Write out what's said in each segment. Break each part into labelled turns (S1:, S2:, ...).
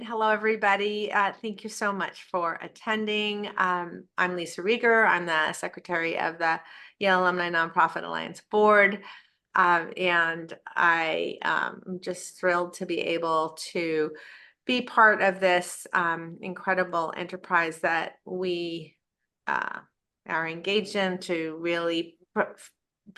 S1: Hello, everybody. Thank you so much for attending. I'm Lisa Rieger. I'm the secretary of the Yale Alumni Nonprofit Alliance Board. And I am just thrilled to be able to be part of this incredible enterprise that we are engaged in to really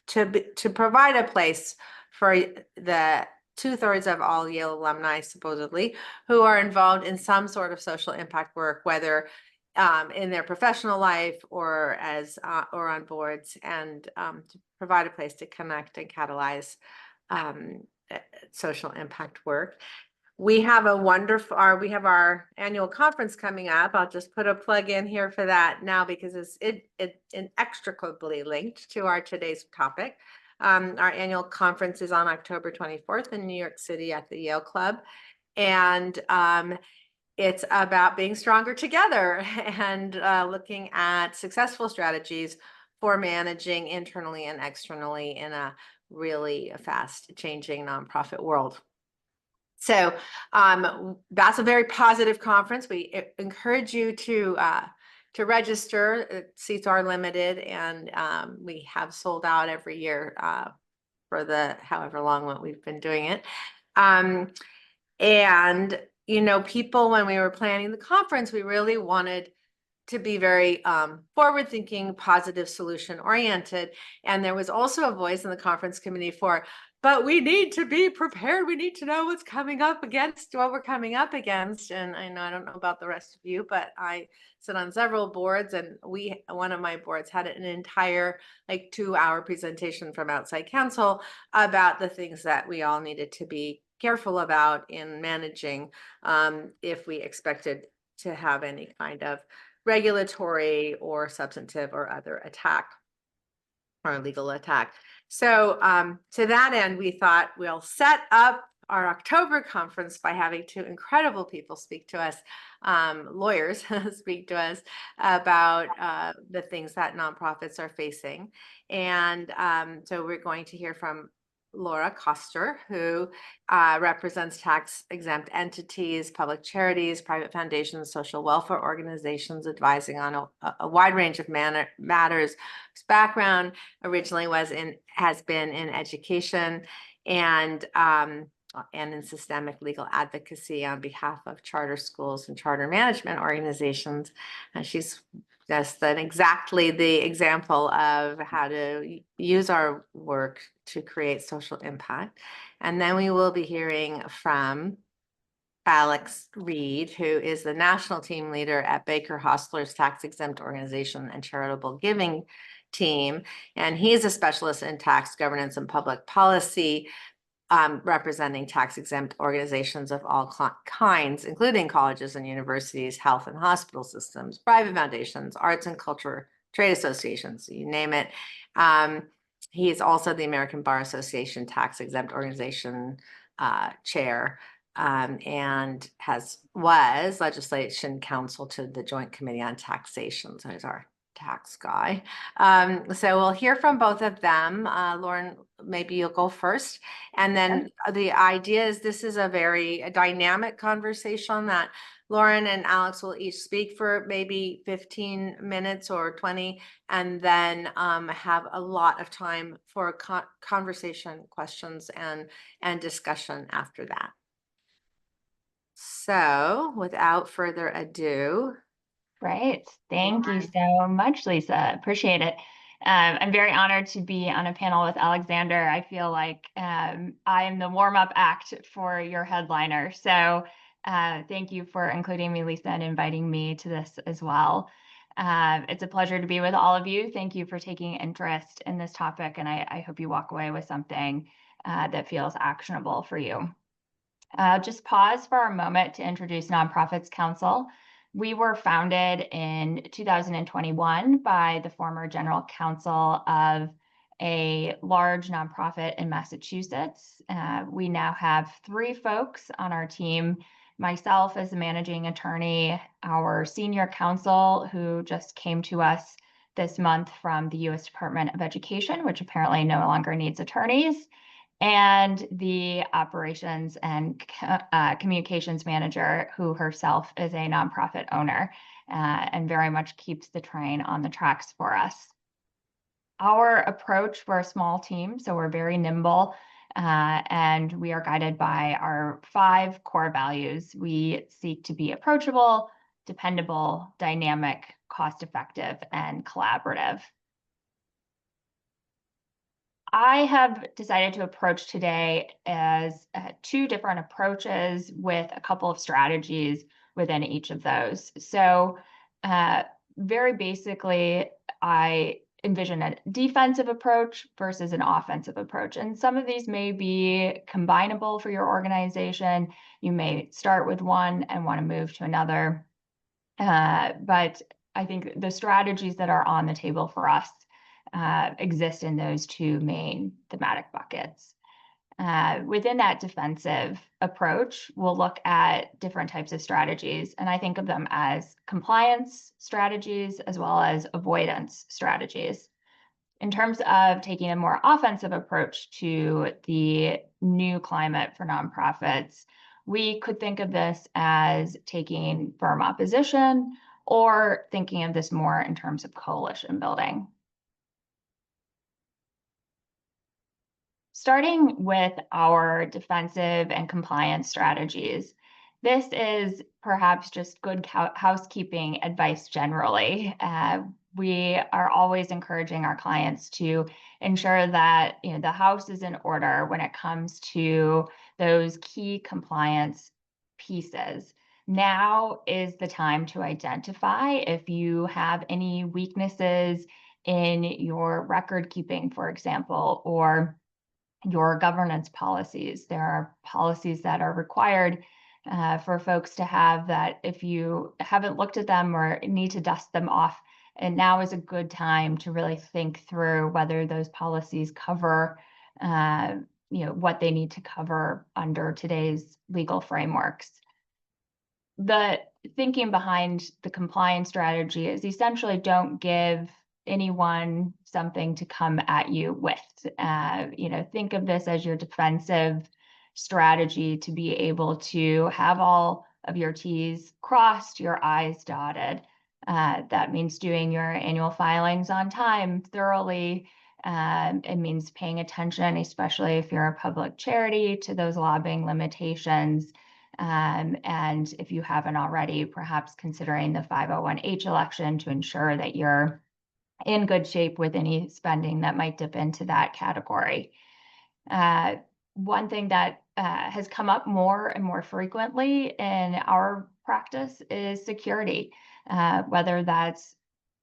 S1: to provide a place for the 2/3 of all Yale alumni, supposedly, who are involved in some sort of social impact work, whether in their professional life or as or on boards, and to provide a place to connect and catalyze social impact work. We have we have our annual conference coming up. I'll just put a plug in here for that now because it's inextricably linked to our today's topic. Our annual conference is on October 24th in New York City at the Yale Club. And it's about being stronger together and looking at successful strategies for managing internally and externally in a really fast changing nonprofit world. So that's a very positive conference. We encourage you to register. Seats are limited, and we have sold out every year for the however long we've been doing it. And people, when we were planning the conference, we really wanted to be very forward-thinking, positive, solution-oriented. And there was also a voice in the conference committee but we need to be prepared. We need to know what's coming up against, what we're coming up against. And I don't know about the rest of you, but I sit on several boards, and one of my boards had an entire 2-hour presentation from outside counsel about the things that we all needed to be careful about in managing if we expected to have any kind of regulatory or substantive or other attack or legal attack. So to that end, we thought we'll set up our October conference by having two incredible people speak to us, lawyers speak to us about the things that nonprofits are facing. And so we're going to hear from Lauren Koster, who represents tax-exempt entities, public charities, private foundations, social welfare organizations, advising on a wide range of matters. His background originally has been in education and in systemic legal advocacy on behalf of charter schools and charter management organizations. And she's just exactly the example of how to use our work to create social impact. And then we will be hearing from Alex Reid, who is the national team leader at Baker Hostler's tax-exempt organization and charitable giving team. And he's a specialist in tax governance and public policy, representing tax-exempt organizations of all kinds, including colleges and universities, health and hospital systems, private foundations, arts and culture, trade associations, you name it. He is also the American Bar Association tax-exempt organization chair, and was legislation counsel to the Joint Committee on Taxation. So he's our tax guy. So we'll hear from both of them. Lauren, maybe you'll go first. And then the idea is this is a very dynamic conversation that Lauren and Alex will each speak for maybe 15 minutes or 20, and then have a lot of time for conversation, questions, and discussion after that. So without further ado.
S2: Great. Thank you so much, Lisa. Appreciate it. I'm very honored to be on a panel with Alexander. I feel like I am the warm-up act for your headliner. So thank you for including me, Lisa, and inviting me to this as well. It's a pleasure to be with all of you. Thank you for taking interest in this topic, and I hope you walk away with something that feels actionable for you. Just pause for a moment to introduce Nonprofits Council. We were founded in 2021 by the former general counsel of a large nonprofit in Massachusetts. We now have 3 folks on our team, myself as a managing attorney, our senior counsel who just came to us this month from the U.S. Department of Education, which apparently no longer needs attorneys, and the operations and communications manager, who herself is a nonprofit owner and very much keeps the train on the tracks for us. Our approach, we're a small team, so we're very nimble, and we are guided by our 5 core values. We seek to be approachable, dependable, dynamic, cost-effective, and collaborative. I have decided to approach today as 2 different approaches with a couple of strategies within each of those. So very basically, I envision a defensive approach versus an offensive approach. And some of these may be combinable for your organization. You may start with one and want to move to another. But I think the strategies that are on the table for us exist in those 2 main thematic buckets. Within that defensive approach, we'll look at different types of strategies, and I think of them as compliance strategies as well as avoidance strategies. In terms of taking a more offensive approach to the new climate for nonprofits, we could think of this as taking firm opposition or thinking of this more in terms of coalition building. Starting with our defensive and compliance strategies, this is perhaps just good housekeeping advice generally. We are always encouraging our clients to ensure that the house is in order when it comes to those key compliance pieces. Now is the time to identify if you have any weaknesses in your record keeping, for example, or your governance policies. There are policies that are required for folks to have that if you haven't looked at them or need to dust them off. And now is a good time to really think through whether those policies cover what they need to cover under today's legal frameworks. The thinking behind the compliance strategy is essentially don't give anyone something to come at you with. Think of this as your defensive strategy to be able to have all of your T's crossed, your I's dotted. That means doing your annual filings on time thoroughly. It means paying attention, especially if you're a public charity, to those lobbying limitations. And if you haven't already, perhaps considering the 501(h) election to ensure that you're in good shape with any spending that might dip into that category. One thing that has come up more and more frequently in our practice is security, whether that's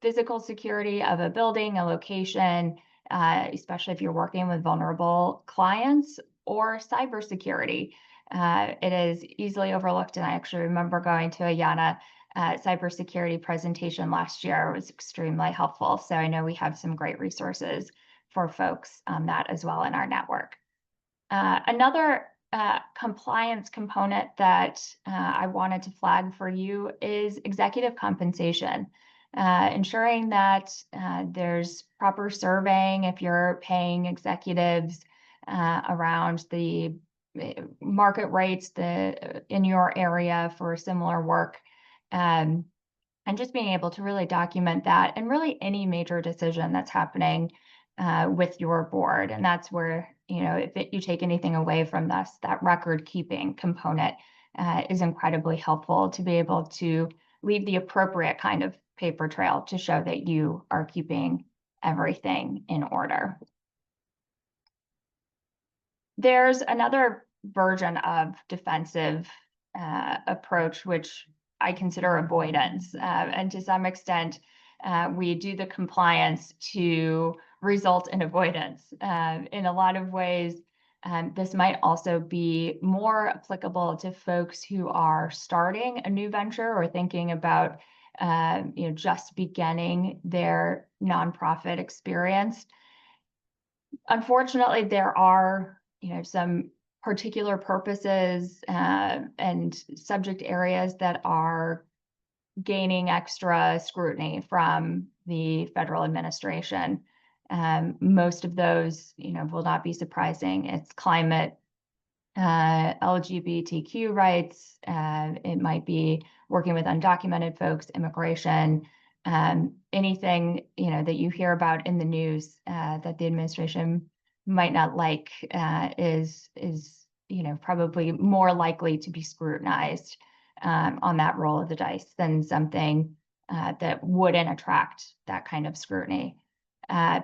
S2: physical security of a building, a location, especially if you're working with vulnerable clients, or cybersecurity. It is easily overlooked, and I actually remember going to a YANA cybersecurity presentation last year. It was extremely helpful. So I know we have some great resources for folks on that as well in our network. Another compliance component that I wanted to flag for you is executive compensation. Ensuring that there's proper surveying if you're paying executives around the market rates in your area for similar work. And just being able to really document that and really any major decision that's happening with your board. And that's where, if you take anything away from this, that record keeping component is incredibly helpful to be able to leave the appropriate kind of paper trail to show that you are keeping everything in order. There's another version of defensive approach, which I consider avoidance. And to some extent, we do the compliance to result in avoidance. In a lot of ways, this might also be more applicable to folks who are starting a new venture or thinking about just beginning their nonprofit experience. Unfortunately, there are some particular purposes and subject areas that are gaining extra scrutiny from the federal administration. Most of those, will not be surprising. It's climate, LGBTQ rights. It might be working with undocumented folks, immigration, anything, that you hear about in the news that the administration might not like is probably more likely to be scrutinized on that roll of the dice than something that wouldn't attract that kind of scrutiny.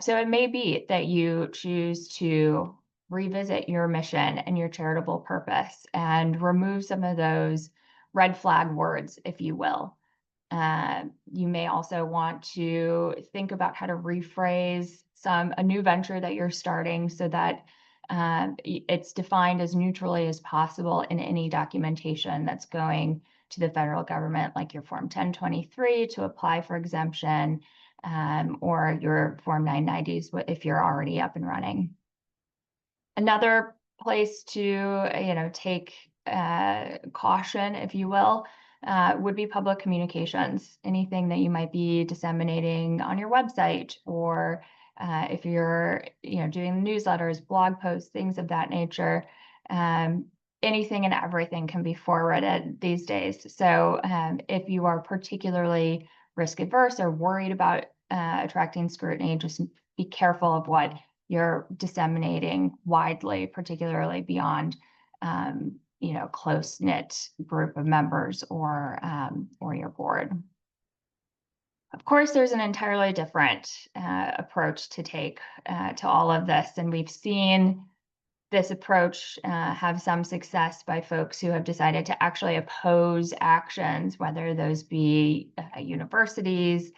S2: So it may be that you choose to revisit your mission and your charitable purpose and remove some of those red flag words, if you will. You may also want to think about how to rephrase a new venture that you're starting so that it's defined as neutrally as possible in any documentation that's going to the federal government, like your Form 1023 to apply for exemption, or your Form 990s if you're already up and running. Another place to, take caution, if you will, would be public communications. Anything that you might be disseminating on your website, or if you're, doing newsletters, blog posts, things of that nature. Anything and everything can be forwarded these days. So if you are particularly risk adverse or worried about attracting scrutiny, just be careful of what you're disseminating widely, particularly beyond, close-knit group of members or your board. Of course, there's an entirely different approach to take to all of this, and we've seen this approach have some success by folks who have decided to actually oppose actions, whether those be universities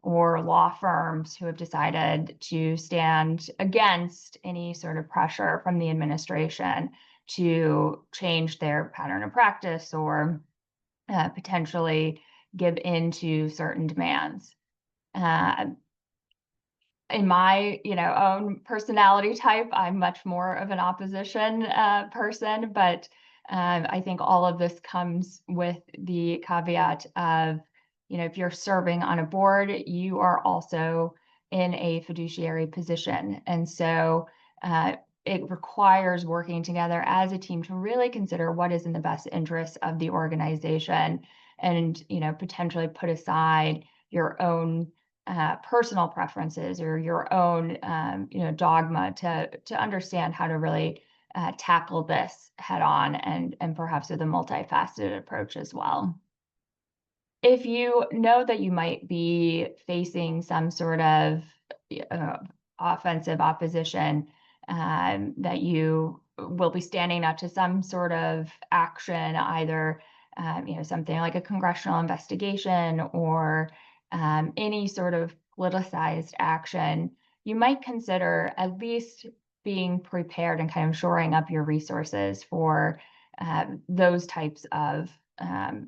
S2: or law firms who have decided to stand against any sort of pressure from the administration to change their pattern of practice or potentially give in to certain demands. In my, own personality type, I'm much more of an opposition person, but I think all of this comes with the caveat of, if you're serving on a board, you are also in a fiduciary position. And so it requires working together as a team to really consider what is in the best interest of the organization and, potentially put aside your own personal preferences or your own, dogma to understand how to really tackle this head on and perhaps with a multifaceted approach as well. If you know that you might be facing some sort of offensive opposition, that you will be standing up to some sort of action, either something like a congressional investigation or any sort of politicized action, you might consider at least being prepared and kind of shoring up your resources for those types of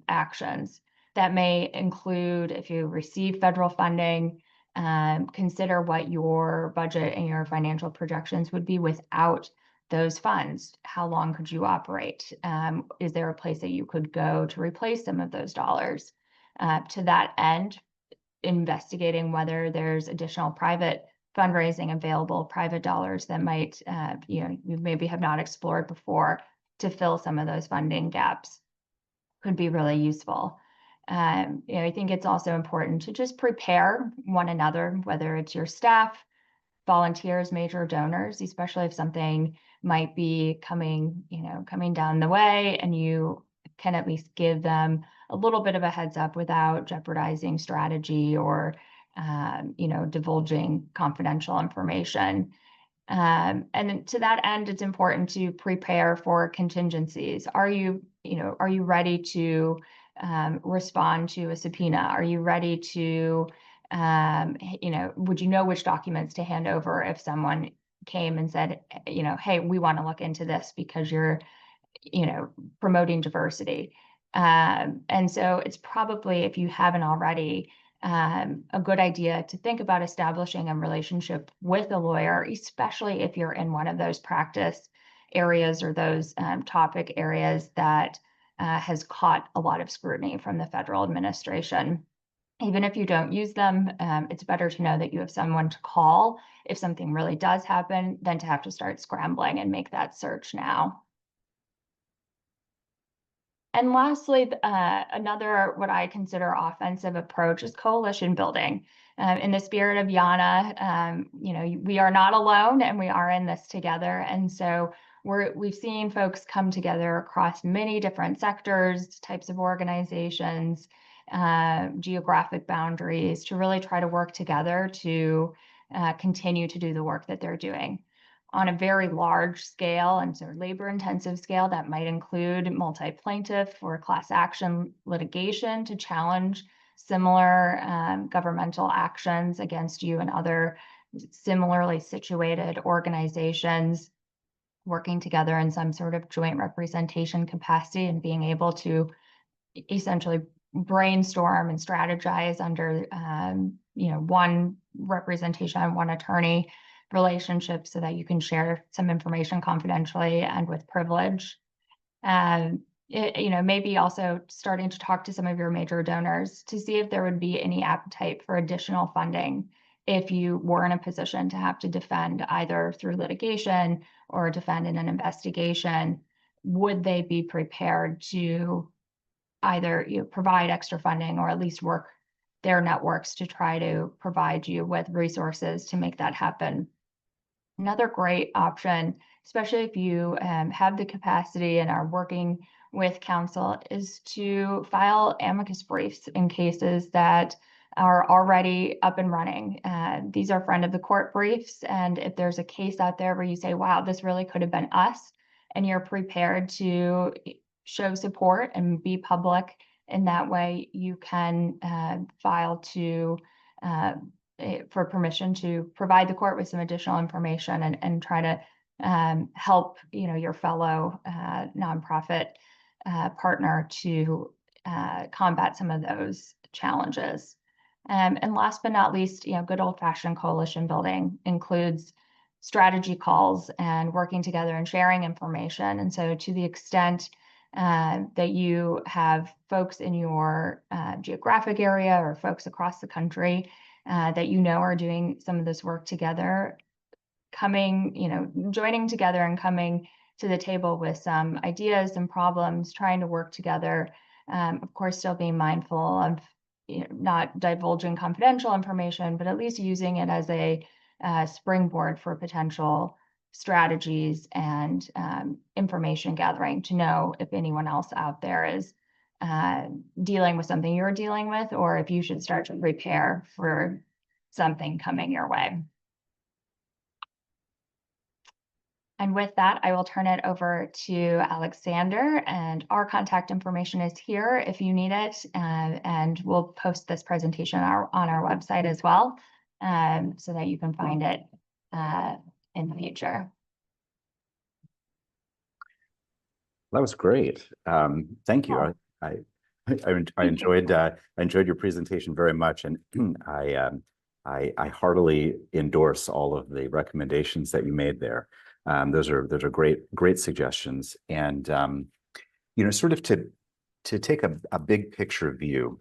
S2: actions. That may include, if you receive federal funding, consider what your budget and your financial projections would be without those funds. How long could you operate? Is there a place that you could go to replace some of those dollars? To that end, investigating whether there's additional private fundraising available, private dollars that might, you maybe have not explored before to fill some of those funding gaps could be really useful. I think it's also important to just prepare one another, whether it's your staff, volunteers, major donors, especially if something might be coming down the way, and you can at least give them a little bit of a heads up without jeopardizing strategy or, divulging confidential information. And to that end, it's important to prepare for contingencies. Are you ready to respond to a subpoena? Are you ready to, would you know which documents to hand over if someone came and said, hey, we want to look into this because you're, promoting diversity. And so it's probably, if you haven't already, a good idea to think about establishing a relationship with a lawyer, especially if you're in one of those practice areas or those topic areas that has caught a lot of scrutiny from the federal administration. Even if you don't use them, it's better to know that you have someone to call if something really does happen than to have to start scrambling and make that search now. And lastly, another what I consider offensive approach is coalition building. In the spirit of YANA, we are not alone and we are in this together. And so we've seen folks come together across many different sectors, types of organizations, geographic boundaries to really try to work together to continue to do the work that they're doing. On a very large scale and sort of labor intensive scale, that might include multi-plaintiff or class action litigation to challenge similar governmental actions against you and other similarly situated organizations working together in some sort of joint representation capacity and being able to essentially brainstorm and strategize under one representation, one attorney relationship so that you can share some information confidentially and with privilege. And maybe also starting to talk to some of your major donors to see if there would be any appetite for additional funding if you were in a position to have to defend either through litigation or defend in an investigation. Would they be prepared to either provide extra funding or at least work their networks to try to provide you with resources to make that happen? Another great option, especially if you have the capacity and are working with counsel, is to file amicus briefs in cases that are already up and running. These are friend of the court briefs. And if there's a case out there where you say, wow, this really could have been us, and you're prepared to show support and be public in that way, you can file to for permission to provide the court with some additional information and try to help your fellow nonprofit partner to combat some of those challenges. And last but not least, good old-fashioned coalition building includes strategy calls and working together and sharing information. And so to the extent that you have folks in your geographic area or folks across the country that are doing some of this work together, joining together and coming to the table with some ideas and problems, trying to work together, of course, still being mindful of not divulging confidential information, but at least using it as a springboard for potential strategies and information gathering to know if anyone else out there is dealing with something you're dealing with, or if you should start to prepare for something coming your way. And with that, I will turn it over to Alexander, and our contact information is here if you need it, and we'll post this presentation on our website as well, so that you can find it in the future.
S3: That was great. Thank you.
S2: Oh.
S3: I enjoyed your presentation very much, and I heartily endorse all of the recommendations that you made there. Those are great suggestions, and sort of to take a big picture view.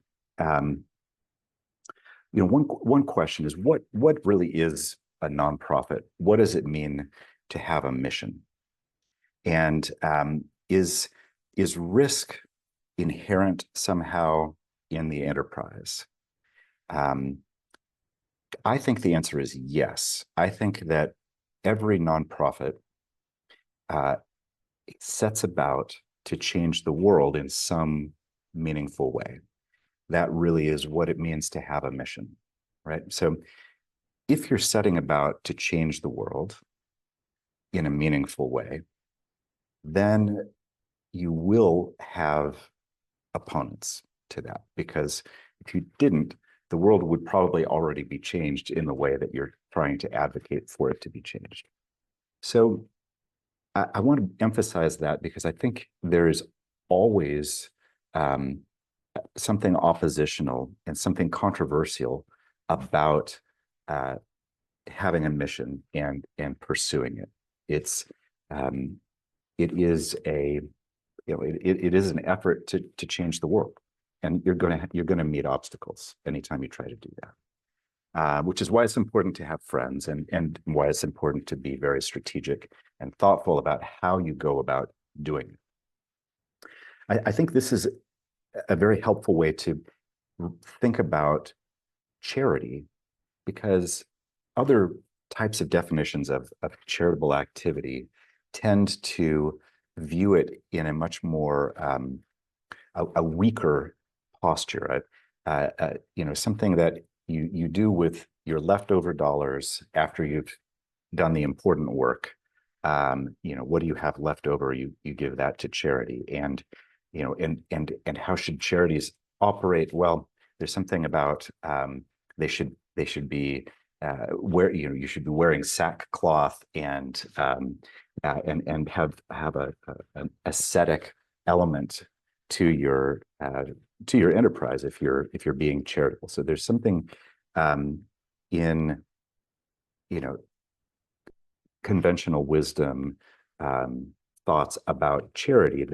S3: One question is what really is a nonprofit? What does it mean to have a mission? And is risk inherent somehow in the enterprise? I think the answer is yes. I think that every nonprofit sets about to change the world in some meaningful way. That really is what it means to have a mission, right? So if you're setting about to change the world in a meaningful way, then you will have opponents to that, because if you didn't, the world would probably already be changed in the way that you're trying to advocate for it to be changed. So I want to emphasize that, because I think there's always something oppositional and something controversial about having a mission and pursuing it. It is an effort to change the world, and you're going to meet obstacles anytime you try to do that. Which is why it's important to have friends, and why it's important to be very strategic and thoughtful about how you go about doing it. I think this is a very helpful way to think about charity, because other types of definitions of charitable activity tend to view it in a much more a weaker posture. Something that you do with your leftover dollars after you've done the important work. What do you have left over? You give that to charity, and how should charities operate? Well, there's something about they should be you should be wearing sackcloth and have an ascetic element to your enterprise if you're being charitable. So there's something in conventional wisdom thoughts about charity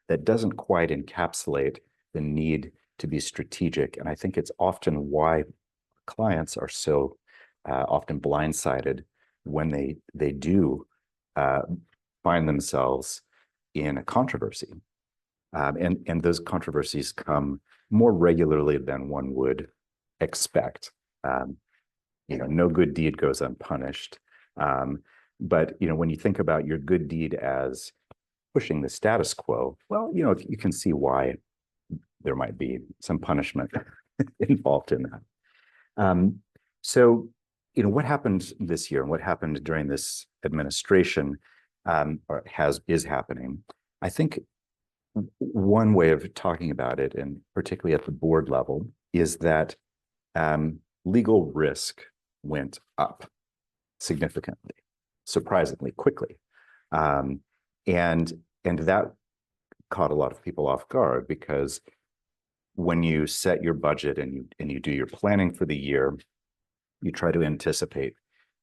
S3: that doesn't quite encapsulate the need to be strategic. And I think it's often why clients are so often blindsided when they do find themselves in a controversy. And those controversies come more regularly than one would expect. No good deed goes unpunished. But when you think about your good deed as pushing the status quo, well, you can see why there might be some punishment involved in that. So, what happened this year and what happened during this administration is happening. I think one way of talking about it, and particularly at the board level, is that legal risk went up significantly, surprisingly quickly, and that caught a lot of people off guard, because when you set your budget and you do your planning for the year, you try to anticipate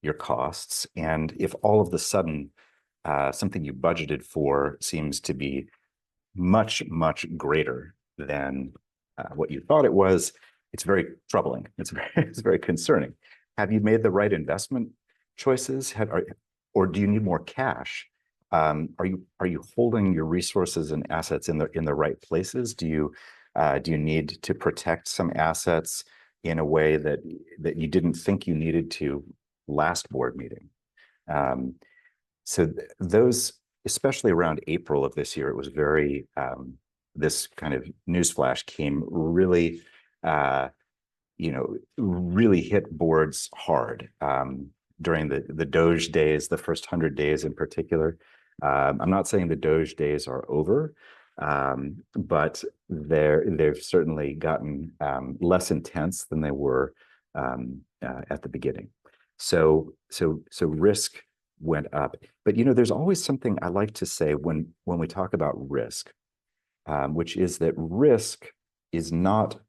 S3: your costs, and if all of a sudden something you budgeted for seems to be much greater than what you thought it was, it's very troubling. It's very concerning. Have you made the right investment choices? Or do you need more cash? Are you holding your resources and assets in the right places? Do you need to protect some assets in a way that you didn't think you needed to last board meeting? So those, especially around April of this year, it was very, this kind of newsflash came really, really hit boards hard during the Doge days, the first 100 days in particular. I'm not saying the Doge days are over, but they've certainly gotten less intense than they were at the beginning. So risk went up. But there's always something I like to say when we talk about risk, which is that risk is not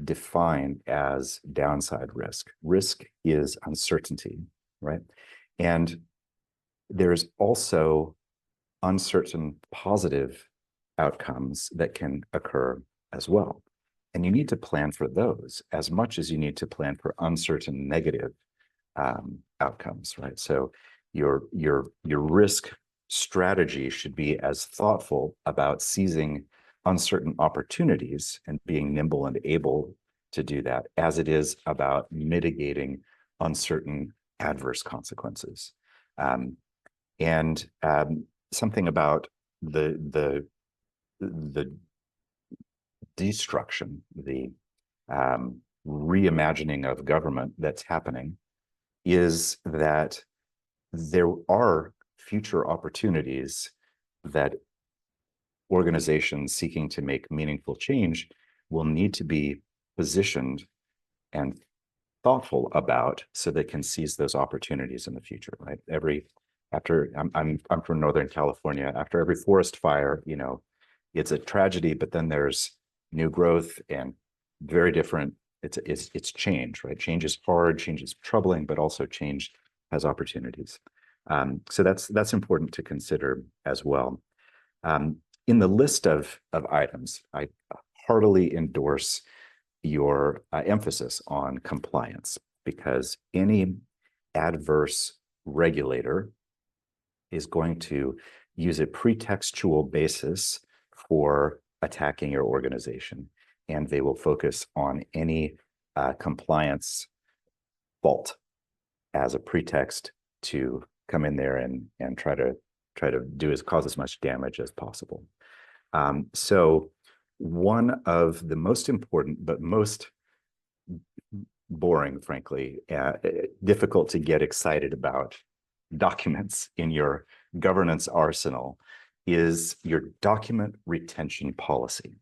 S3: defined as downside risk. Risk is uncertainty, right? And there's also uncertain positive outcomes that can occur as well. And you need to plan for those as much as you need to plan for uncertain negative outcomes, right? So your risk strategy should be as thoughtful about seizing uncertain opportunities and being nimble and able to do that as it is about mitigating uncertain adverse consequences. Something about the destruction, the reimagining of government that's happening, is that there are future opportunities that organizations seeking to make meaningful change will need to be positioned and thoughtful about, so they can seize those opportunities in the future, right? I'm from Northern California. After every forest fire, it's a tragedy, but then there's new growth and very different. It's change, right? Change is hard, change is troubling, but also change has opportunities. So that's important to consider as well. In the list of items, I heartily endorse your emphasis on compliance, because any adverse regulator is going to use a pretextual basis for attacking your organization, and they will focus on any compliance fault as a pretext to come in there and try to cause as much damage as possible. So one of the most important but most boring, frankly, difficult to get excited about documents in your governance arsenal is your document retention policy.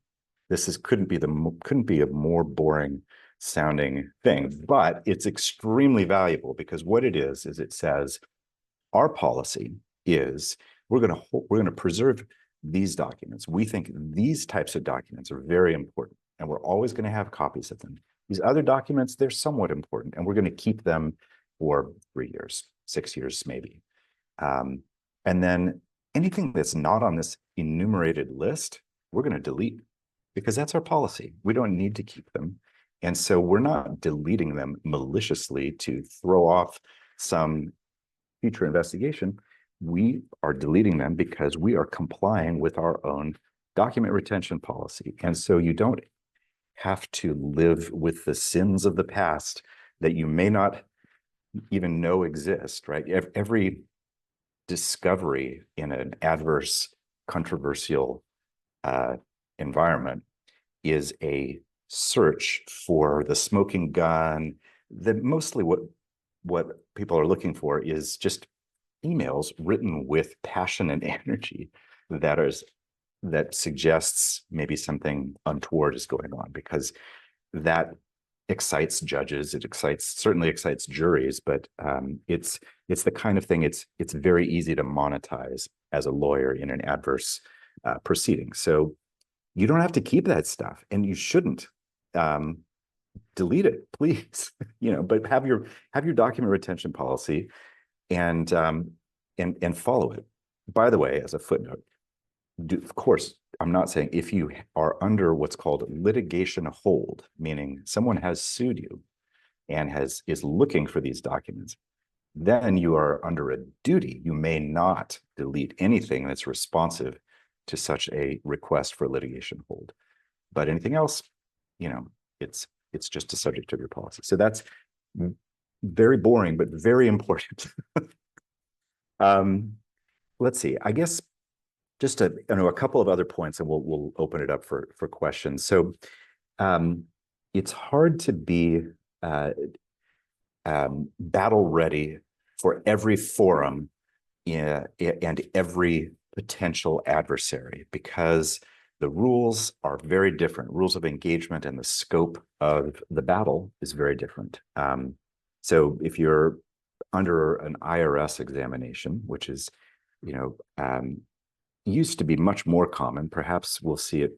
S3: This couldn't be a more boring sounding thing, but it's extremely valuable, because what it is it says our policy is we're going to preserve these documents. We think these types of documents are very important, and we're always going to have copies of them. These other documents, they're somewhat important, and we're going to keep them for 3 years, 6 years, maybe. And then anything that's not on this enumerated list, we're going to delete, because that's our policy. We don't need to keep them. And so we're not deleting them maliciously to throw off some future investigation. We are deleting them because we are complying with our own document retention policy. And so you don't have to live with the sins of the past that you may not even know exist, right? Every discovery in an adverse, controversial environment is a search for the smoking gun. That mostly what people are looking for is just emails written with passion and energy that suggests maybe something untoward is going on, because that excites judges. It certainly excites juries, but it's the kind of thing it's very easy to monetize as a lawyer in an adverse proceeding. So you don't have to keep that stuff, and you shouldn't. Delete it, please. But have your document retention policy and follow it. By the way, as a footnote, of course, I'm not saying if you are under what's called litigation hold, meaning someone has sued you and is looking for these documents, then you are under a duty. You may not delete anything that's responsive to such a request for litigation hold. But anything else, it's just a subject of your policy. So that's very boring, but very important. Let's see, I guess just a couple of other points, and we'll open it up for questions. So it's hard to be battle ready for every forum and every potential adversary, because the rules are very different. Rules of engagement and the scope of the battle is very different. So if you're under an IRS examination, which is, used to be much more common, perhaps we'll see it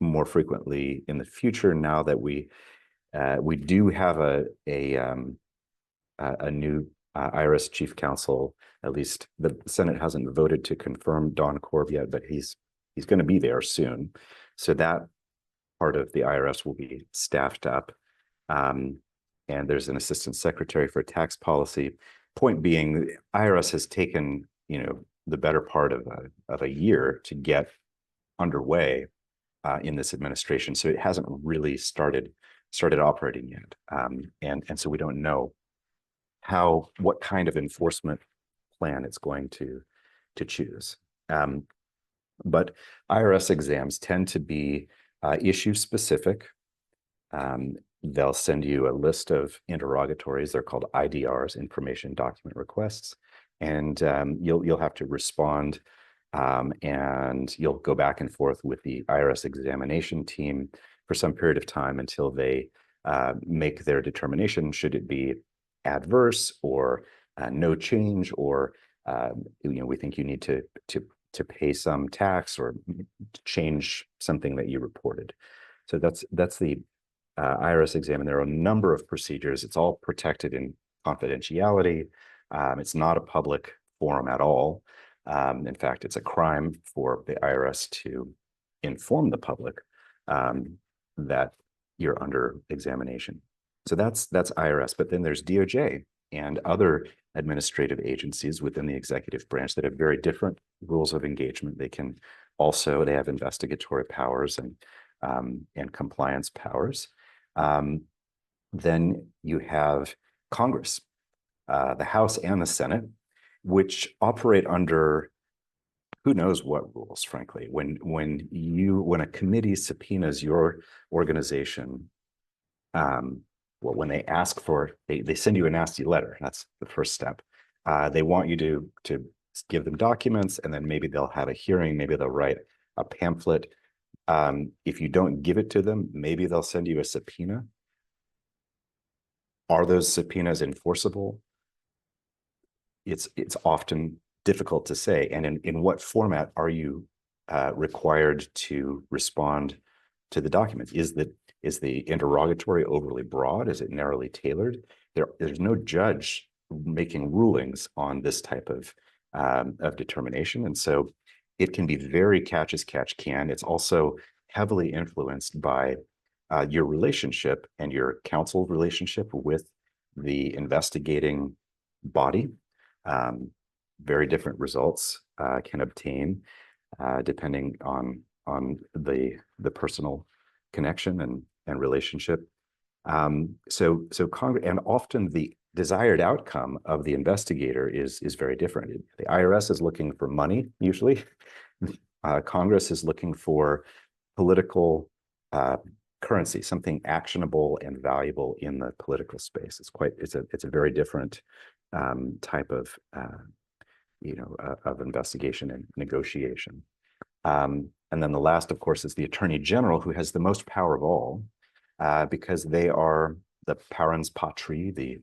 S3: more frequently in the future now that we do have a new IRS chief counsel. At least the Senate hasn't voted to confirm Don Korb yet, but he's going to be there soon. So that part of the IRS will be staffed up. And there's an assistant secretary for tax policy. Point being, the IRS has taken, the better part of a year to get underway in this administration. So it hasn't really started operating yet. And so we don't know what kind of enforcement plan it's going to choose. But IRS exams tend to be issue specific. They'll send you a list of interrogatories. They're called IDRs, information document requests, and you'll have to respond, and you'll go back and forth with the IRS examination team for some period of time until they make their determination. Should it be adverse or no change, or we think you need to pay some tax or change something that you reported. So that's the IRS exam, and there are a number of procedures. It's all protected in confidentiality. It's not a public forum at all. In fact, it's a crime for the IRS to inform the public that you're under examination. So that's IRS, but then there's DOJ and other administrative agencies within the executive branch that have very different rules of engagement. They have investigatory powers and compliance powers. Then you have Congress, the House and the Senate, which operate under who knows what rules, frankly. When a committee subpoenas your organization, well, when they ask for, they send you a nasty letter. That's the first step. They want you to give them documents, and then maybe they'll have a hearing. Maybe they'll write a pamphlet. If you don't give it to them, maybe they'll send you a subpoena. Are those subpoenas enforceable? It's often difficult to say. And in what format are you required to respond to the document? Is the interrogatory overly broad? Is it narrowly tailored? There's no judge making rulings on this type of determination. And so it can be very catch as catch can. It's also heavily influenced by your relationship and your counsel relationship with the investigating body. Very different results can obtain depending on the personal connection and relationship. So Congress, and often the desired outcome of the investigator is very different. The IRS is looking for money usually. Congress is looking for political currency, something actionable and valuable in the political space. It's a very different type of of investigation and negotiation. And then the last, of course, is the Attorney General, who has the most power of all, because they are the parens patriae, the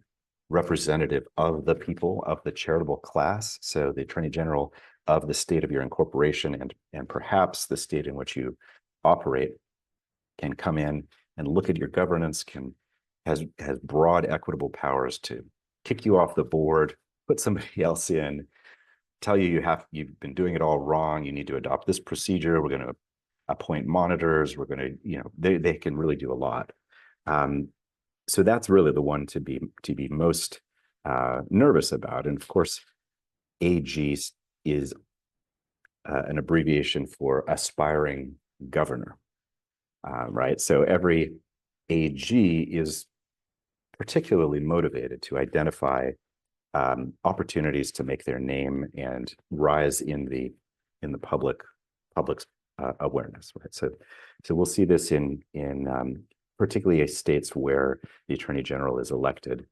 S3: representative of the people, of the charitable class. So the Attorney General of the state of your incorporation and perhaps the state in which you operate can come in and look at your governance, has broad equitable powers to kick you off the board, put somebody else in, tell you you've been doing it all wrong. You need to adopt this procedure. We're going to appoint monitors. We're going to, they can really do a lot. So that's really the one to be most nervous about. And of course, AG is an abbreviation for aspiring governor, right? So every AG is particularly motivated to identify opportunities to make their name and rise in the public's awareness, right? So we'll see this in particularly states where the Attorney General is elected.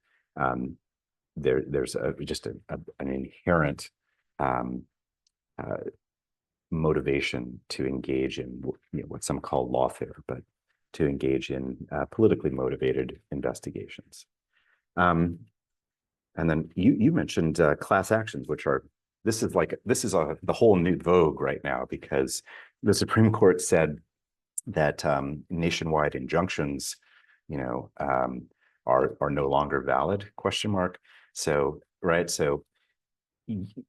S3: There's an inherent motivation to engage in what some call lawfare, but to engage in politically motivated investigations. And then you mentioned class actions, which are the whole new vogue right now, because the Supreme Court said that nationwide injunctions, are no longer valid? ? So right, so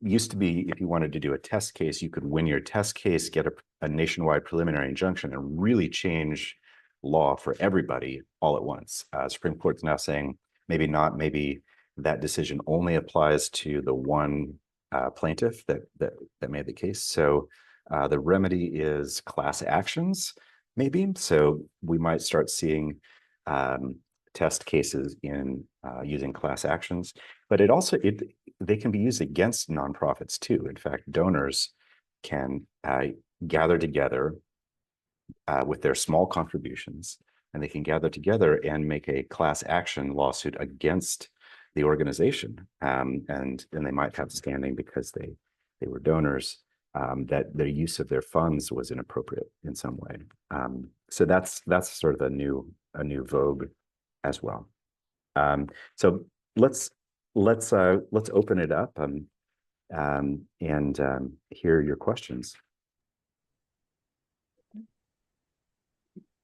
S3: used to be, if you wanted to do a test case, you could win your test case, get a nationwide preliminary injunction, and really change law for everybody all at once. Supreme Court's now saying maybe not, maybe that decision only applies to the one plaintiff that made the case. So the remedy is class actions, maybe. So we might start seeing test cases in using class actions, but they can be used against nonprofits too. In fact, donors can gather together with their small contributions, and they can gather together and make a class action lawsuit against the organization, and they might have standing because they were donors, that their use of their funds was inappropriate in some way. So that's sort of a new vogue as well. So let's open it up and hear your questions.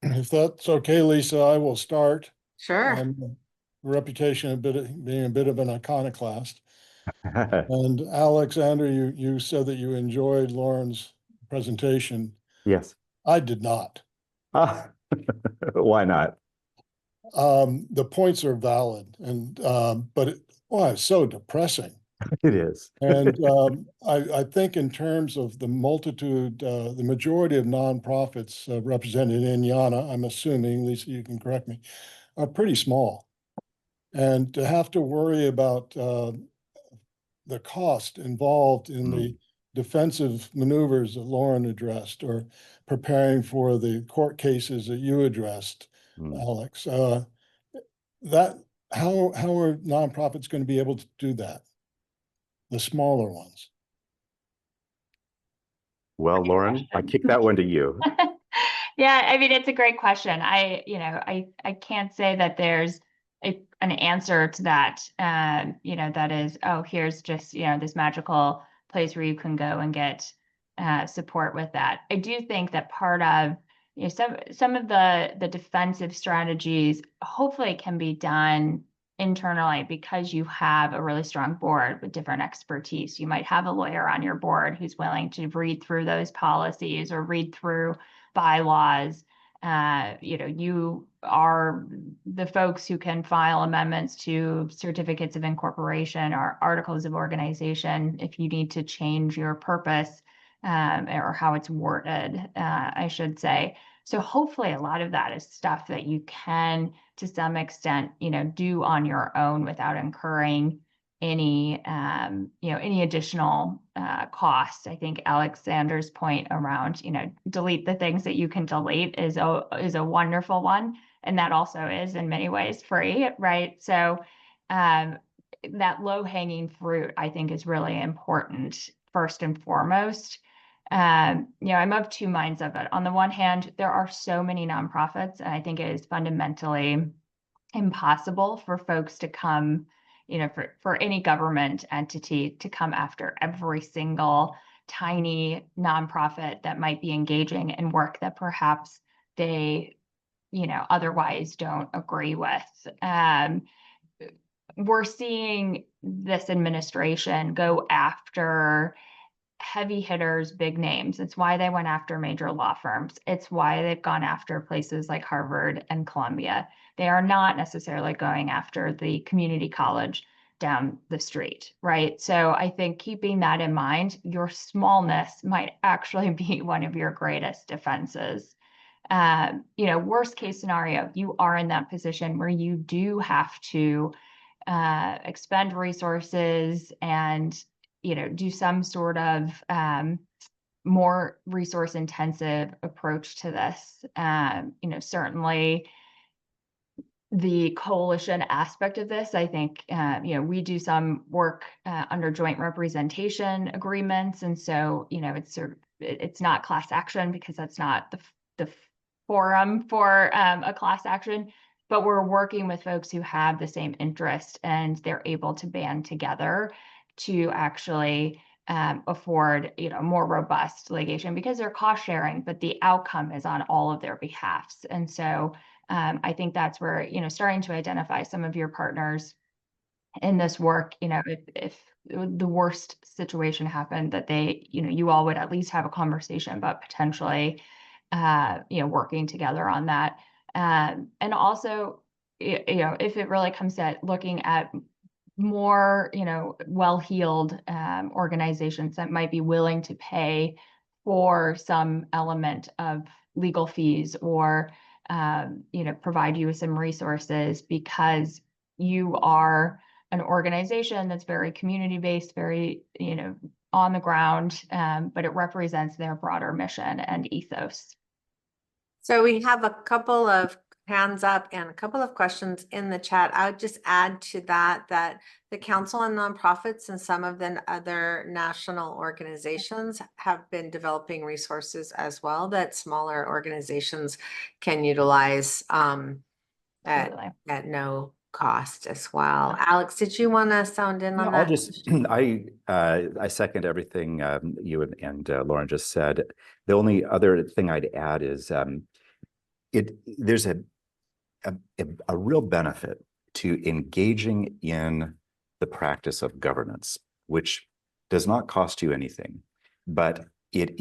S4: If that's okay, Lisa, I will start.
S1: Sure.
S4: Reputation of being a bit of an iconoclast. And Alexander, you said that you enjoyed Lauren's presentation.
S3: Yes.
S4: I did not.
S3: Why not?
S4: The points are valid, and but it's so depressing.
S3: It is.
S4: And I think in terms of the multitude, the majority of nonprofits represented in YANA, I'm assuming, Lisa, you can correct me, are pretty small. And to have to worry about the cost involved in the defensive maneuvers that Lauren addressed, or preparing for the court cases that you addressed, Alex, that how are nonprofits going to be able to do that? The smaller ones.
S3: Well, Lauren, I kick that one to you.
S2: Yeah, I mean, it's a great question. I can't say that there's an answer to that. That is, oh, here's just, this magical place where you can go and get support with that. I do think that part of, some of the defensive strategies hopefully can be done internally, because you have a really strong board with different expertise. You might have a lawyer on your board who's willing to read through those policies or read through bylaws. You are the folks who can file amendments to certificates of incorporation or articles of organization if you need to change your purpose, or how it's worded, I should say. So hopefully a lot of that is stuff that you can, to some extent, do on your own without incurring any additional costs. I think Alexander's point around, delete the things that you can delete is a wonderful one. And that also is in many ways free, right? So that low-hanging fruit, I think, is really important first and foremost. I'm of two minds of it. On the one hand, there are so many nonprofits, and I think it is fundamentally impossible for folks to come, for any government entity to come after every single tiny nonprofit that might be engaging in work that perhaps they, otherwise don't agree with. We're seeing this administration go after heavy hitters, big names. It's why they went after major law firms. It's why they've gone after places like Harvard and Columbia. They are not necessarily going after the community college down the street, right? So I think keeping that in mind, your smallness might actually be one of your greatest defenses. Worst case scenario, you are in that position where you do have to expend resources and do some sort of more resource intensive approach to this. Certainly the coalition aspect of this, I think, we do some work under joint representation agreements. And so, it's not class action because that's not the forum for a class action, but we're working with folks who have the same interest, and they're able to band together to actually afford more robust litigation, because they're cost sharing, but the outcome is on all of their behalfs. And so I think that's where, starting to identify some of your partners in this work, if the worst situation happened, that they, you all would at least have a conversation about potentially, working together on that. And also, if it really comes to looking at more, well-heeled organizations that might be willing to pay for some element of legal fees, or provide you with some resources because you are an organization that's very community-based, very on the ground, but it represents their broader mission and ethos.
S1: So we have a couple of hands up and a couple of questions in the chat. I would just add to that the Council on Nonprofits and some of the other national organizations have been developing resources as well that smaller organizations can utilize at no cost as well. Alex, did you want to sound in on that?
S3: I'll just, I second everything you and Lauren just said. The only other thing I'd add is there's a real benefit to engaging in the practice of governance, which does not cost you anything, but it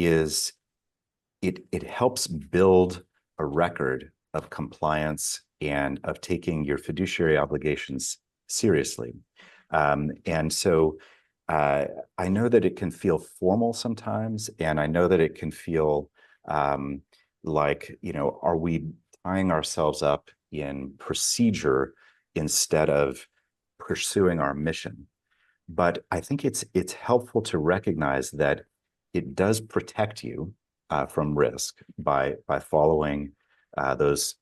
S3: helps build a record of compliance and of taking your fiduciary obligations seriously. And so I know that it can feel formal sometimes, and I know that it can feel like, are we tying ourselves up in procedure instead of pursuing our mission? But I think it's helpful to recognize that it does protect you from risk by following those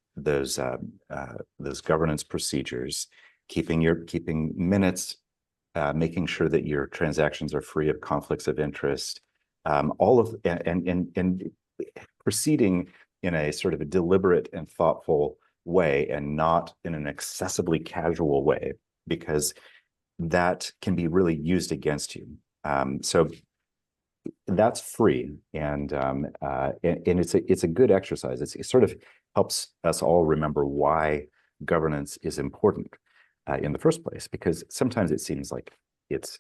S3: governance procedures, keeping minutes, making sure that your transactions are free of conflicts of interest, and proceeding in a sort of a deliberate and thoughtful way, and not in an excessively casual way, because that can be really used against you. So that's free, and it's a good exercise. It sort of helps us all remember why governance is important in the first place, because sometimes it seems like it's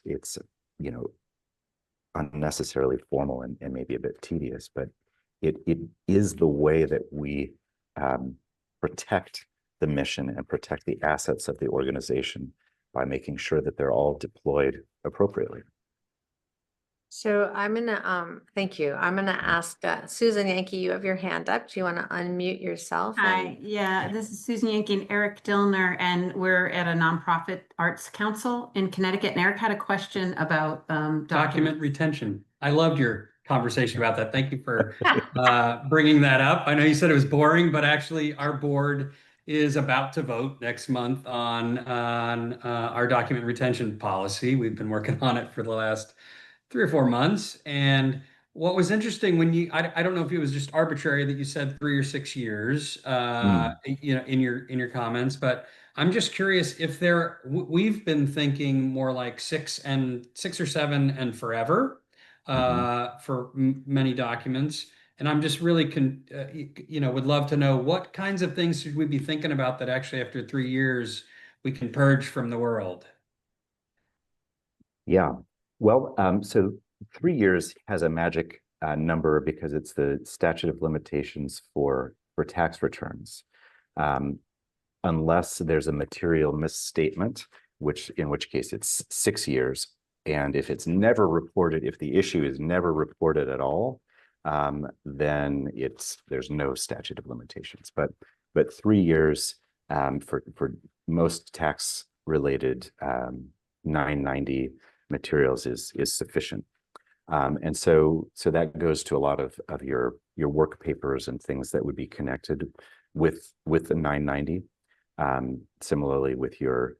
S3: unnecessarily formal and maybe a bit tedious, but it is the way that we protect the mission and protect the assets of the organization by making sure that they're all deployed appropriately.
S1: So I'm gonna, thank you. I'm gonna ask Susan Yankee, you have your hand up. Do you want to unmute yourself?
S5: Hi, yeah, this is Susan Yankee and Eric Dillner, and we're at a nonprofit arts council in Connecticut. And Eric had a question about
S6: Document retention. I loved your conversation about that. Thank you for bringing that up. I know you said it was boring, but actually our board is about to vote next month on our document retention policy. We've been working on it for the last 3 or 4 months. And what was interesting when I don't know if it was just arbitrary that you said 3 or 6 years, in your comments, but I'm just curious if we've been thinking more like 6 or 7 and forever for many documents. And I'm just really, would love to know what kinds of things should we be thinking about that actually after 3 years we can purge from the world.
S3: Yeah. Well, so 3 years has a magic number because it's the statute of limitations for tax returns, unless there's a material misstatement, in which case it's 6 years. And if it's never reported, if the issue is never reported at all, then there's no statute of limitations. But 3 years for most tax related 990 materials is sufficient. And so that goes to a lot of your work papers and things that would be connected with the 990. Similarly with your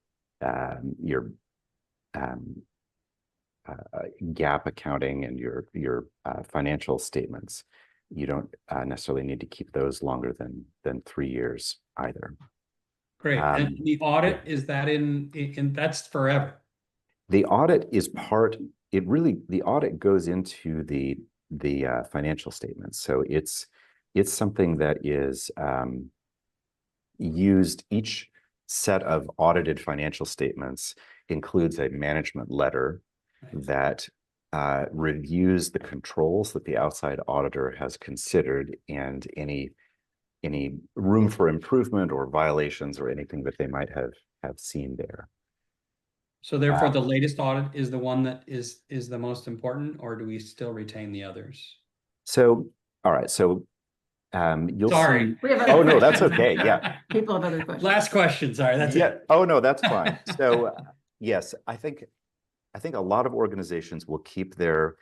S3: GAAP accounting and your financial statements, you don't necessarily need to keep those longer than 3 years either.
S6: Great. And the audit, is that in that's forever?
S3: The audit is the audit goes into the financial statements. So it's something that is used. Each set of audited financial statements includes a management letter that reviews the controls that the outside auditor has considered and any room for improvement or violations or anything that they might have seen there.
S6: So therefore, the latest audit is the one that is the most important, or do we still retain the others?
S3: So, all right. So you'll
S6: Sorry.
S3: see. Oh, no, that's okay. Yeah.
S5: People have other questions.
S6: Last question. Sorry, that's it.
S3: Oh, no, that's fine. So yes, I think a lot of organizations will keep their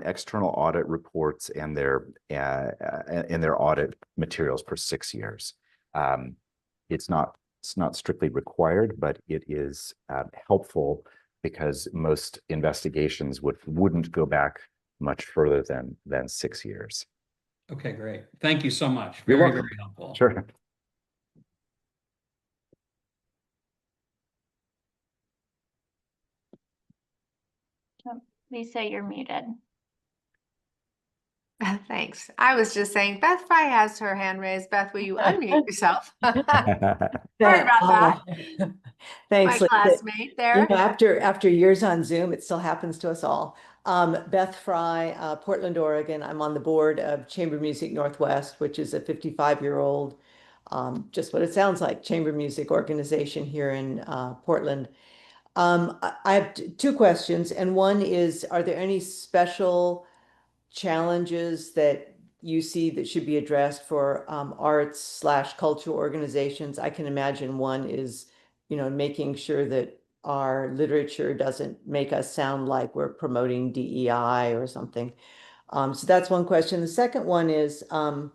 S3: external audit reports and their audit materials for 6 years. It's not strictly required, but it is helpful because most investigations wouldn't go back much further than 6 years.
S6: Okay, great. Thank you so much.
S3: You're
S6: Very,
S3: welcome.
S6: very helpful.
S3: Sure.
S2: Lisa, you're muted.
S1: Thanks. I was just saying, Beth Fry has her hand raised. Beth, will you unmute yourself? Sorry about that.
S7: Thanks.
S1: My
S7: Lisa.
S1: classmate there.
S7: After years on Zoom, it still happens to us all. Beth Fry, Portland, Oregon. I'm on the board of Chamber Music Northwest, which is a 55-year-old, just what it sounds like, chamber music organization here in Portland. I have two questions, and one is, are there any special challenges that you see that should be addressed for arts/cultural organizations? I can imagine one is, making sure that our literature doesn't make us sound like we're promoting DEI or something. So that's one question. The second one is a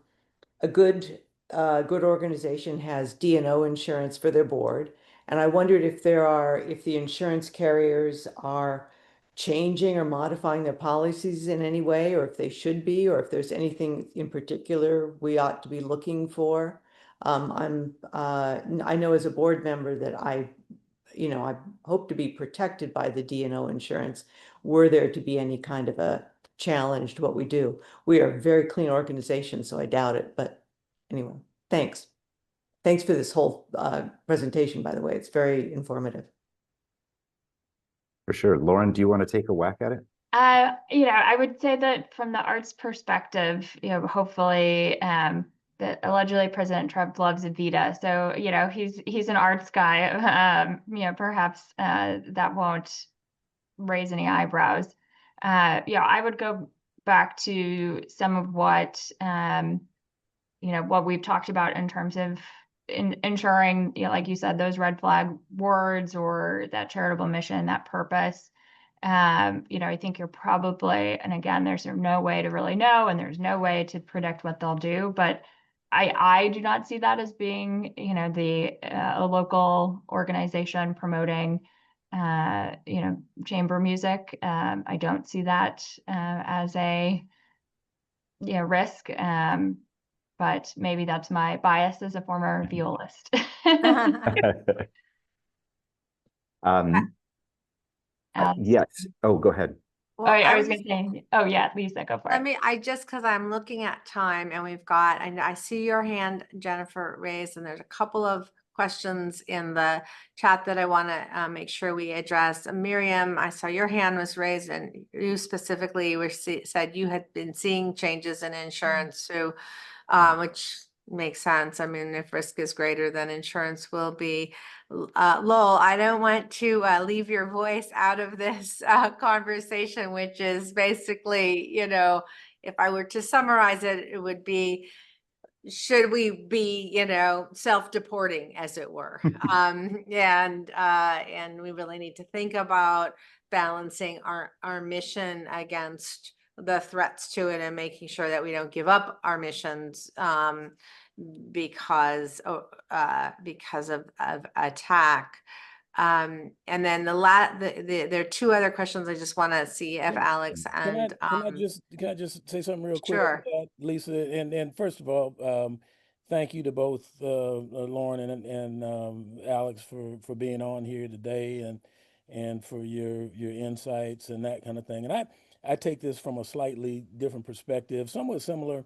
S7: good organization has D&O insurance for their board. And I wondered if the insurance carriers are changing or modifying their policies in any way, or if they should be, or if there's anything in particular we ought to be looking for. I know as a board member that I hope to be protected by the D&O insurance were there to be any kind of a challenge to what we do. We are a very clean organization, so I doubt it. But anyway, thanks. Thanks for this whole presentation, by the way. It's very informative.
S3: For sure. Lauren, do you want to take a whack at it?
S2: I would say that from the arts perspective, hopefully, that allegedly President Trump loves Evita. So, he's an arts guy. Perhaps that won't raise any eyebrows. I would go back to some of what, what we've talked about in terms of ensuring, like you said, those red flag words or that charitable mission, that purpose. I think you're probably, and again, there's no way to really know, and there's no way to predict what they'll do, but I do not see that as being, a local organization promoting, chamber music. I don't see that as a, risk. But maybe that's my bias as a former violist.
S3: Yes. Oh, go ahead.
S1: Well,
S2: I was going to say, oh yeah, Lisa, go for it.
S1: Because I'm looking at time and I see your hand, Jennifer, raised, and there's a couple of questions in the chat that I want to make sure we address. Miriam, I saw your hand was raised, and you specifically said you had been seeing changes in insurance, so which makes sense. I mean, if risk is greater, then insurance will be. Lowell, I don't want to leave your voice out of this conversation, which is basically, if I were to summarize it, it would be, should we be, self-deporting, as it were? And we really need to think about balancing our mission against the threats to it, and making sure that we don't give up our missions because of attack. And then there are two other questions I just want to see if Alex and
S8: can I just say something real quick?
S1: Sure.
S8: Lisa, and first of all, thank you to both Lauren and Alex for being on here today, and for your insights and that kind of thing. And I take this from a slightly different perspective, somewhat similar,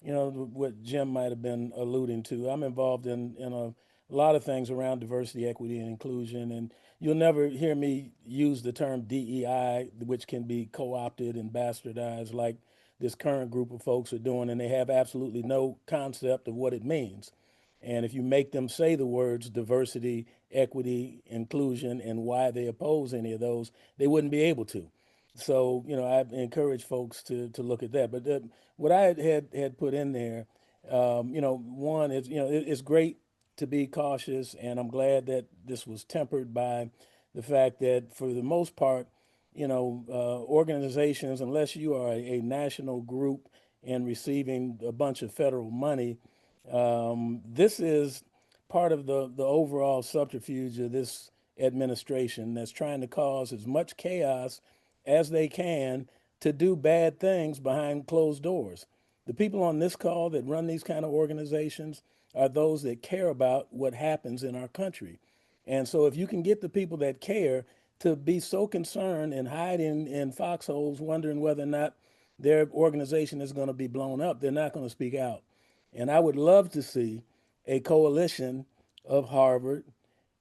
S8: to what Jim might have been alluding to. I'm involved in a lot of things around diversity, equity, and inclusion, and you'll never hear me use the term DEI, which can be co-opted and bastardized like this current group of folks are doing, and they have absolutely no concept of what it means. And if you make them say the words diversity, equity, inclusion, and why they oppose any of those, they wouldn't be able to. So, I encourage folks to look at that. But what I had put in there, one is, it's great to be cautious, and I'm glad that this was tempered by the fact that for the most part, organizations, unless you are a national group and receiving a bunch of federal money, this is part of the overall subterfuge of this administration that's trying to cause as much chaos as they can to do bad things behind closed doors. The people on this call that run these kind of organizations are those that care about what happens in our country. And so if you can get the people that care to be so concerned and hide in foxholes wondering whether or not their organization is going to be blown up, they're not going to speak out. And I would love to see a coalition of Harvard,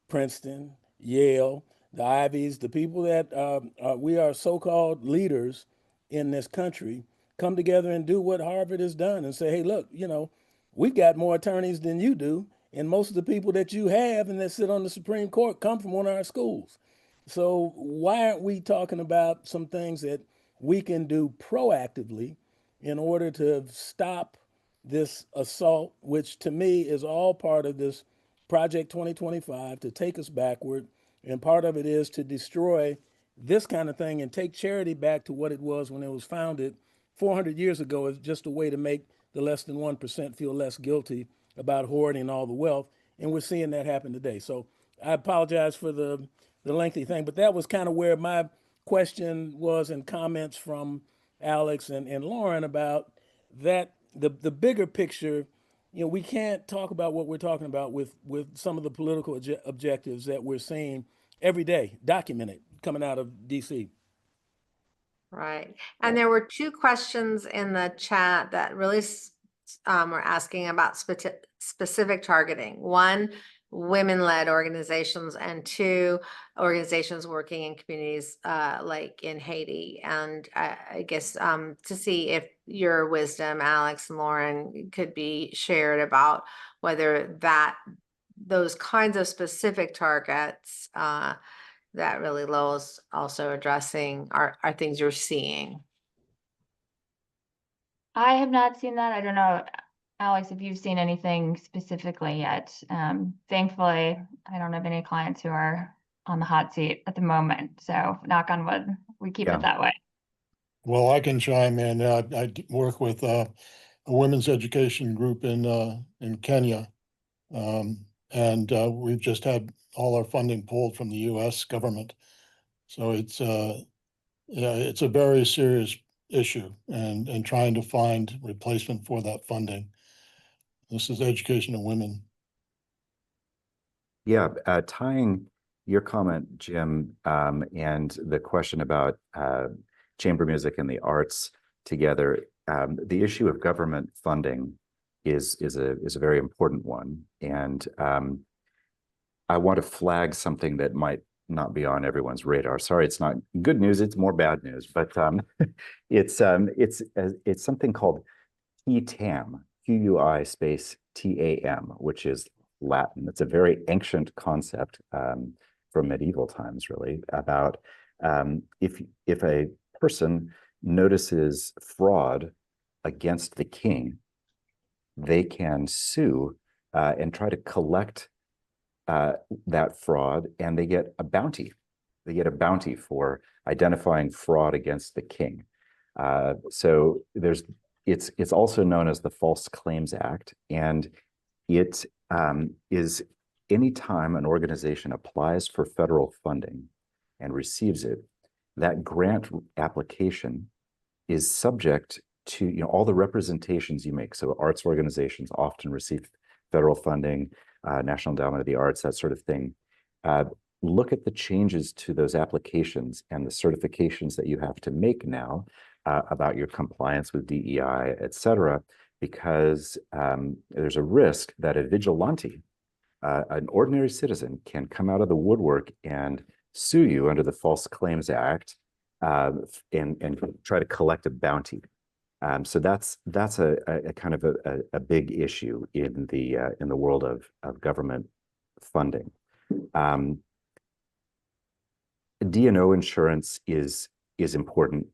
S8: Princeton, Yale, the Ivies, the people that we are so-called leaders in this country, come together and do what Harvard has done and say, hey, look, you know, we got more attorneys than you do, and most of the people that you have and that sit on the Supreme Court come from one of our schools. So why aren't we talking about some things that we can do proactively in order to stop this assault, which to me is all part of this Project 2025 to take us backward. And part of it is to destroy this kind of thing and take charity back to what it was when it was founded 400 years ago as just a way to make the less than 1% feel less guilty about hoarding all the wealth. And we're seeing that happen today. So I apologize for the lengthy thing, but that was kind of where my question was and comments from Alex and Lauren about that, the bigger picture. You know, we can't talk about what we're talking about with some of the political objectives that we're seeing every day, documented, coming out of DC.
S1: Right. And there were two questions in the chat that really were asking about specific targeting. One, women-led organizations, and two, organizations working in communities like in Haiti. And I guess to see if your wisdom, Alex and Lauren, could be shared about whether those kinds of specific targets that really Lowell's also addressing are things you're seeing.
S2: I have not seen that. I don't know, Alex, if you've seen anything specifically yet. Thankfully, I don't have any clients who are on the hot seat at the moment. So knock on wood, we keep it that way.
S4: Well, I can chime in. I work with a women's education group in Kenya. And we've just had all our funding pulled from the US government. So it's a very serious issue and trying to find replacement for that funding. This is education of women.
S3: Yeah, tying your comment, Jim, and the question about chamber music and the arts together, the issue of government funding is a very important one. And I want to flag something that might not be on everyone's radar. Sorry, it's not good news, it's more bad news, but it's something called QUI-TAM, QUI space TAM, which is Latin. It's a very ancient concept from medieval times, really, about if a person notices fraud against the king, they can sue and try to collect that fraud, and they get a bounty. They get a bounty for identifying fraud against the king. So it's also known as the False Claims Act, and it is anytime an organization applies for federal funding and receives it, that grant application is subject to all the representations you make. So arts organizations often receive federal funding, National Endowment of the Arts, that sort of thing. Look at the changes to those applications and the certifications that you have to make now about your compliance with DEI, et cetera, because there's a risk that a vigilante, an ordinary citizen, can come out of the woodwork and sue you under the False Claims Act and try to collect a bounty. So that's a kind of a big issue in the world of government funding. D&O insurance is important.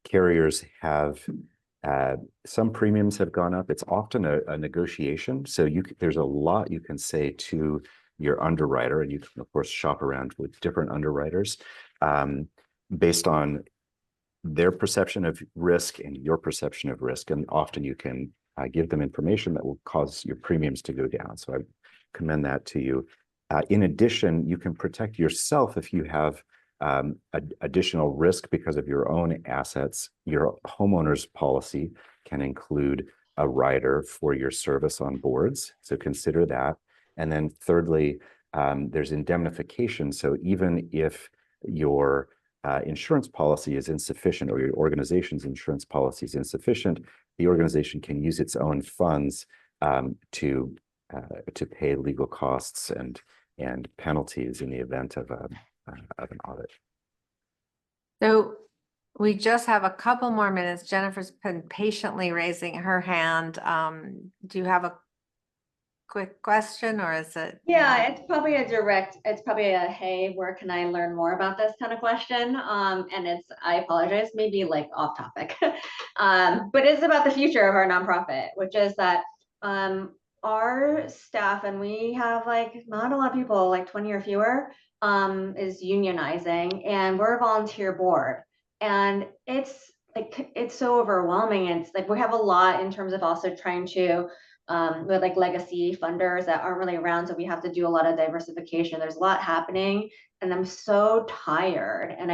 S3: Carriers have some premiums have gone up. It's often a negotiation. So there's a lot you can say to your underwriter, and you can of course shop around with different underwriters based on their perception of risk and your perception of risk. And often you can give them information that will cause your premiums to go down. So I commend that to you. In addition, you can protect yourself if you have additional risk because of your own assets. Your homeowner's policy can include a rider for your service on boards. So consider that. And then thirdly, there's indemnification. So even if your insurance policy is insufficient or your organization's insurance policy is insufficient, the organization can use its own funds to pay legal costs and penalties in the event of of an audit.
S1: So we just have a couple more minutes. Jennifer's been patiently raising her hand. Do you have a quick question, or is it?
S9: Yeah, it's probably a hey, where can I learn more about this kind of question? And I apologize, maybe like off topic. But it's about the future of our nonprofit, which is that our staff, and we have like not a lot of people, like 20 or fewer, is unionizing, and we're a volunteer board. And it's so overwhelming. It's like we have a lot in terms of also trying to with like legacy funders that aren't really around, so we have to do a lot of diversification. There's a lot happening, and I'm so tired. And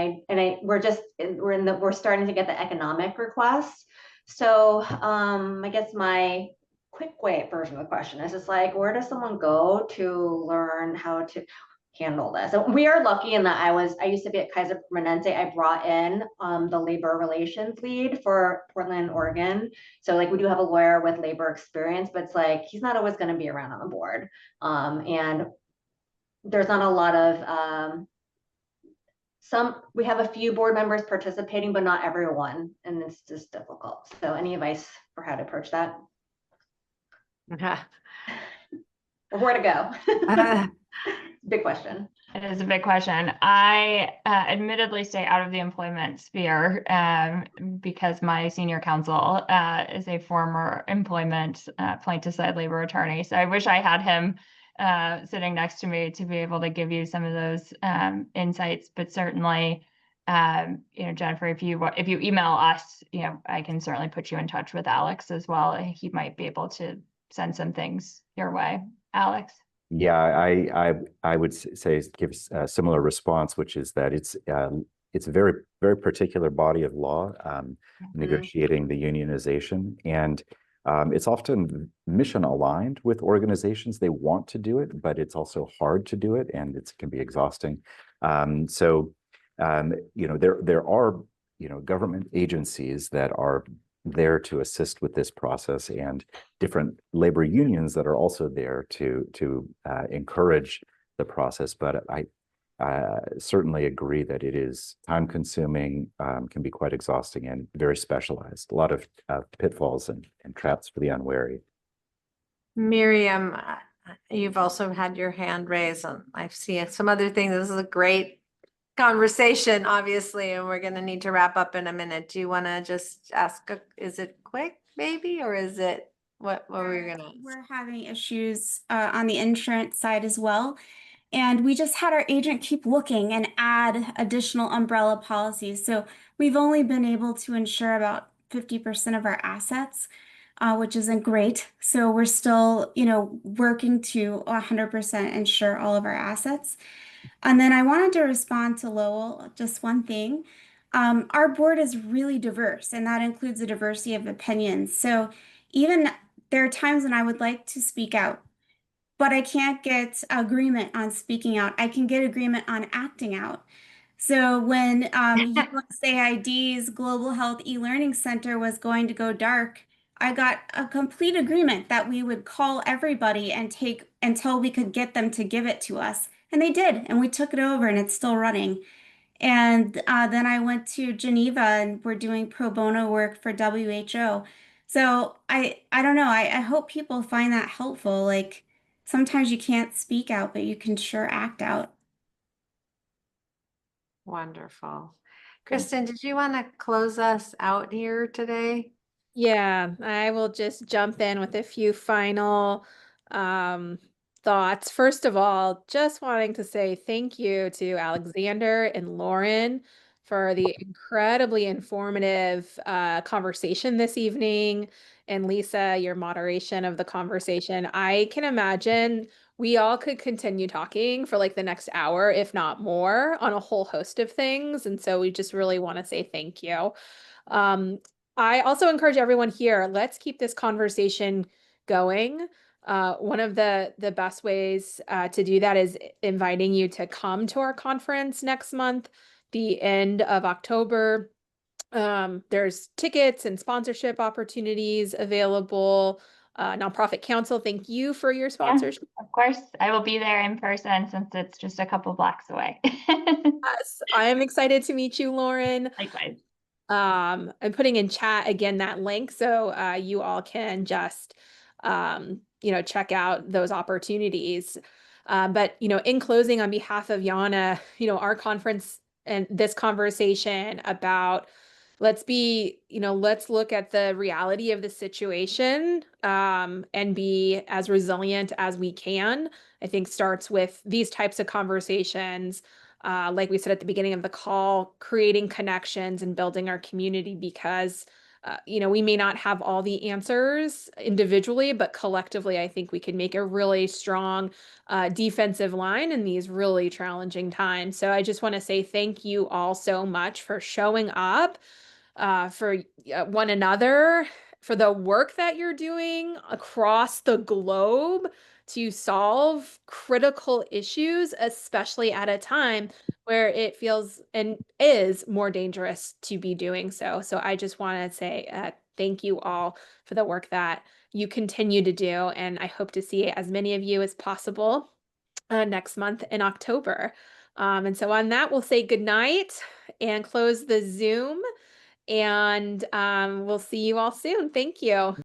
S9: we're starting to get the economic requests. So I guess my quick way version of the question is just like, where does someone go to learn how to handle this? And we are lucky in that I used to be at Kaiser Permanente. I brought in the labor relations lead for Portland, Oregon. So like we do have a lawyer with labor experience, but it's like he's not always going to be around on the board. And there's not a lot of we have a few board members participating, but not everyone, and it's just difficult. So any advice for how to approach that? Or where to go? Big question.
S2: It is a big question. I admittedly stay out of the employment sphere because my senior counsel is a former employment plaintiff side labor attorney. So I wish I had him sitting next to me to be able to give you some of those insights. But certainly, Jennifer, if you email us, I can certainly put you in touch with Alex as well. He might be able to send some things your way. Alex?
S3: Yeah, I would say give a similar response, which is that it's a very, very particular body of law, negotiating the unionization, and it's often mission aligned with organizations. They want to do it, but it's also hard to do it, and it can be exhausting. So there are government agencies that are there to assist with this process, and different labor unions that are also there to encourage the process. But I certainly agree that it is time consuming, can be quite exhausting, and very specialized. A lot of pitfalls and traps for the unwary.
S1: Miriam, you've also had your hand raised, and I've seen some other things. This is a great conversation, obviously, and we're going to need to wrap up in a minute. Do you want to just ask, is it quick maybe, or is it what were we going to ask?
S10: We're having issues on the insurance side as well. And we just had our agent keep looking and add additional umbrella policies. So we've only been able to insure about 50% of our assets, which isn't great. So we're still, working to 100% insure all of our assets. And then I wanted to respond to Lowell, just one thing. Our board is really diverse, and that includes a diversity of opinions. So even there are times when I would like to speak out, but I can't get agreement on speaking out. I can get agreement on acting out. So when USAID's Global Health E-Learning Center was going to go dark, I got a complete agreement that we would call everybody and take until we could get them to give it to us. And they did, and we took it over, and it's still running. And then I went to Geneva, and we're doing pro bono work for WHO. So I don't know. I hope people find that helpful. Like sometimes you can't speak out, but you can sure act out.
S1: Wonderful. Kristen, did you want to close us out here today?
S11: Yeah, I will just jump in with a few final thoughts. First of all, just wanting to say thank you to Alexander and Lauren for the incredibly informative conversation this evening, and Lisa, your moderation of the conversation. I can imagine we all could continue talking for like the next hour, if not more, on a whole host of things. And so we just really want to say thank you. I also encourage everyone here, let's keep this conversation going. One of the best ways to do that is inviting you to come to our conference next month, the end of October. There's tickets and sponsorship opportunities available. Nonprofit Council, thank you for your
S2: Yeah,
S11: sponsorship.
S2: of course, I will be there in person since it's just a couple blocks away.
S11: Yes, I am excited to meet you, Lauren.
S2: Likewise.
S11: I'm putting in chat again that link so you all can just check out those opportunities. But in closing, on behalf of YANA, our conference and this conversation about let's look at the reality of the situation and be as resilient as we can, I think starts with these types of conversations. Like we said at the beginning of the call, creating connections and building our community because, we may not have all the answers individually, but collectively, I think we can make a really strong defensive line in these really challenging times. So I just want to say thank you all so much for showing up, for one another, for the work that you're doing across the globe to solve critical issues, especially at a time where it feels and is more dangerous to be doing so. So I just want to say thank you all for the work that you continue to do. And I hope to see as many of you as possible next month in October. And so on that, we'll say good night and close the Zoom. And we'll see you all soon. Thank you.